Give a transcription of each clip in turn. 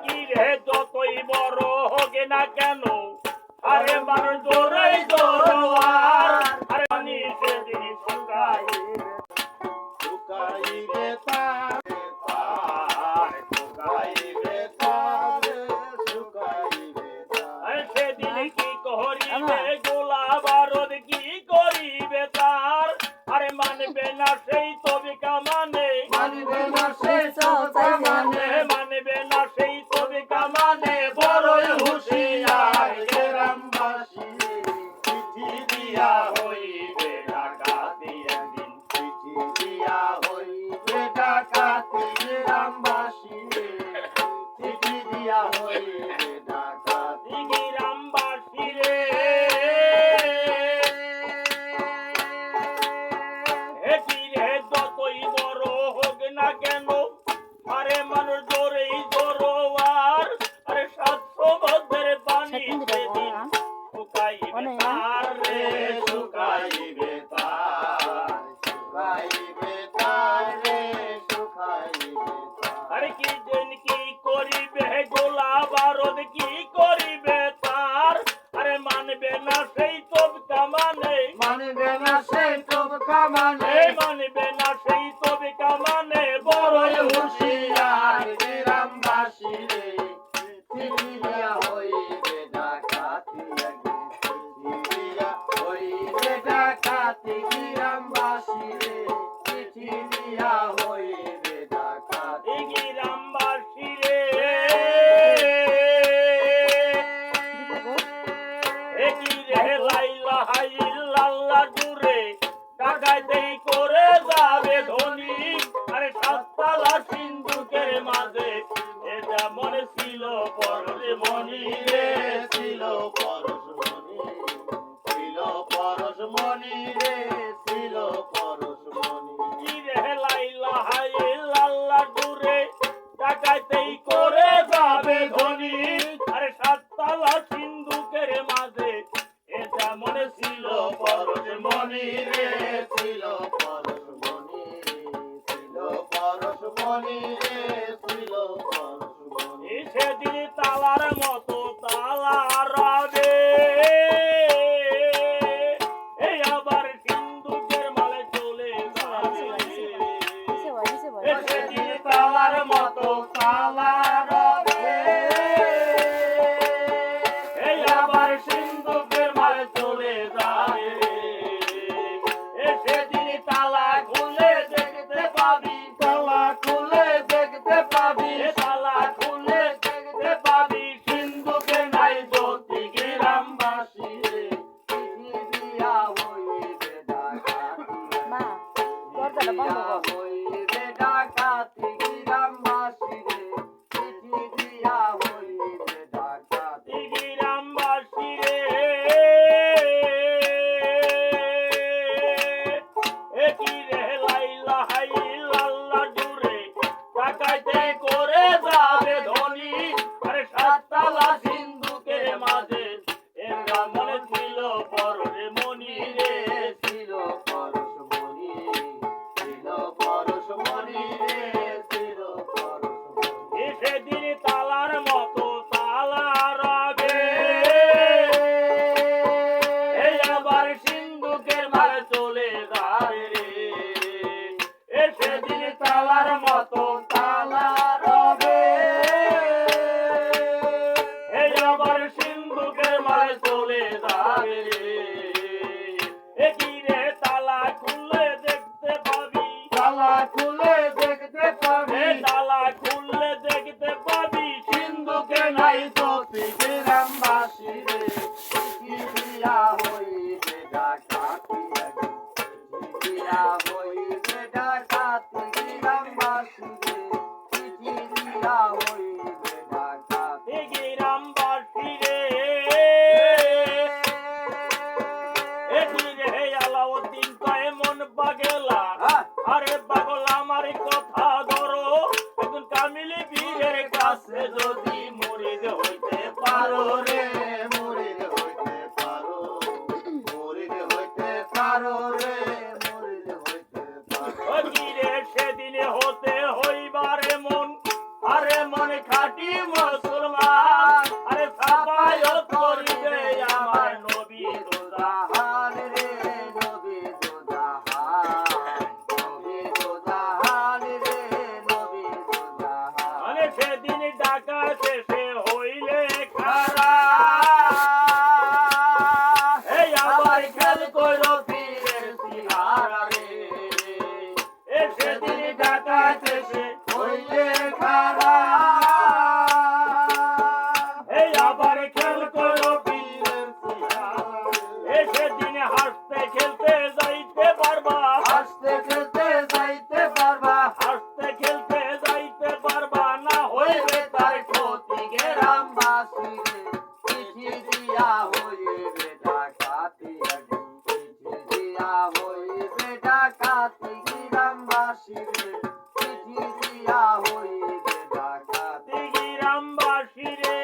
কি রে যতই বড় হোক না কেন, আরে মানুষ দৌড়াই দৌড়ার, আরে পানি সেদিন শুকাইবে তার, সেদিন কি করিবে গোলা বারদ, কি করিবে তার, আরে মানবে না সেই তবে কামানে, মানবে না সেই সবাই মানে, মানবে না সেই তবে কামানে, বড়ই হুঁশিয়ার গ্রামবাসী, চিঠি দিয়া হইবে ডাকাতি একদিন, চিঠি দিয়া হইবে ডাকাতি গ্রামবাসী, চিঠি দিয়া হইবে ডাকাতি গ্রামবাসী রে। যতই বড় হোক না কেন, আরে মানুষ জোরেই জোরোয়ার, আরে 700 বছরের পানি সেদিন শুকাইবে তার রে, শুকাইবে তার, শুকাইবে তার রে, শুকাইবে তার। আরে কি দিন কি করিবে গোলা বারদ, কি করিবে তার, আরে মানবে না সেই তব কামানে, মানবে না সেই তব কামানে, মানবে না সেই তবে কামানে, বড়ই বড়ই হুঁশিয়ার হুঁশিয়ার গ্রামবাসী রে, চিঠি দিয়া হইবে ডাকাতি একদিন, চিঠি দিয়া হইবে ডাকাতি গ্রামবাসী রে, চিঠি দিয়া হইবে ডাকাতি। গ্রামবাসী রে। কি রে লাইলা হাইল্লাল্লাহ দূরে, ডাকাইতেই করে যাবে ধনী, আরে 7 তালা সিন্ধুকের মাঝে, এটা মনে ছিল পররে মনি রে, ছিল পরশমণি, ছিল পরশমণি রে, ছিল পরশমণি। কি রে লাইলা হাইল্লাল্লাহ দূরে, ডাকাইতেই করে যাবে ধনী, আরে 7 তালা সিন্ধুকের মাঝে, এটা মনে ছিল পররে মনি রে, ছিল পরশমণি, ছিল পরশমণি রে, ছিল পরশমণি। সেদিন তালার মতো তালা রবে, এই আবার সিন্ধুকের মালে চলে যাবে, সেদিন তালার মতো তালা রবে, এই আবার সিন্ধুকের মালে চলে যাবে, সেদিন তালা খুলে দেখতে পাবি, তালা খুলে দেখতে পাবি, তালা খুলে দেখতে পাবি, সিন্ধুকে নাই জ্যোতি গ্রামবাসী রে। চিঠি দিয়া হইবে ডাকাতি, মা দরজাটা বন্ধ দিয়া কর। হইবে ডাকাতি গ্রামবাসী রে, চিঠি দিয়া হইবে ডাকাতি। গ্রামবাসী রে। কি রে লাইলা হাইল্লাল্লাহ দূরে, ডাকাইতে করে যাবে ধনী, আরে 7 তালা সিন্ধুকের মাঝে, এরা মনে ছিল পররে মনি রে, ছিল পরশমণি, ছিল পরশমণি রে, ছিল পরশমণি। সেদিন তালার মতো তালা রবে, এই আবার সিন্ধুকের মাঝে চলে যাবে রে, সেদিন তালার মতো তালা রবে, এই আবার সিন্ধুকের মাঝে চলে যাবে রে। কি রে তালা খুলে দেখতে পাবি, তালা খুলে দেখতে পাবি, তালা খুললে দেখতে পাবি, সিন্ধুকে নাই জ্যোতি গ্রামবাসী রে, চিঠি দিয়া হইবে ডাকাতি একদিন, চিঠি দিয়া হইবে ডাকাতি গ্রামবাসী রে, চিঠি দিয়া হইবে ডাকাতি। গ্রামবাসী রে। কি রে আলাউদ্দিন কয় মন পাগলা, আরে পাগল আমার কথা ধরো, একজন কামিলি বীরের কাছে যদি মুরিদ হইতে পারো রে, মুরিদ হইতে পারো, মুরিদ হইতে পারো রে, মুরিদ হইতে পারো। কি রে সেদিন হতে হইবা খাঁটি মুসলমান আরে সাফায়াত করিবে আমার নবী জাহান রে নবী দো জাহান নবী দো জাহান রে নবী দো জাহান মানে সেদিন ডাকা শেষে হইলে খারা এই আবার খেল করো পীরের সিহারা রে এ সেদিন ডাকা শেষে হইলে খারা এই আবার খেল করো পীরের সিহারা এ সেদিন হাসতে খেলতে যাইতে পারবা হাসতে খেলতে যাইতে পারবা হাসতে খেলতে যাইতে পারবা না হইবে তার ক্ষতি গ্রামবাসী চিঠি দিয়া হইবে ডাকাতি চিঠি দিয়া হইবে ডাকাতি গ্রামবাসী চিঠি দিয়া হইবে ডাকাতি গ্রামবাসী রে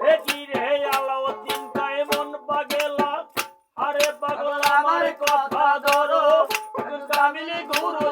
হে কি রে আলাউদ্দিন কেমন পাগলা আরে পাগলা আমার কথা ধরো কামিনী গুরু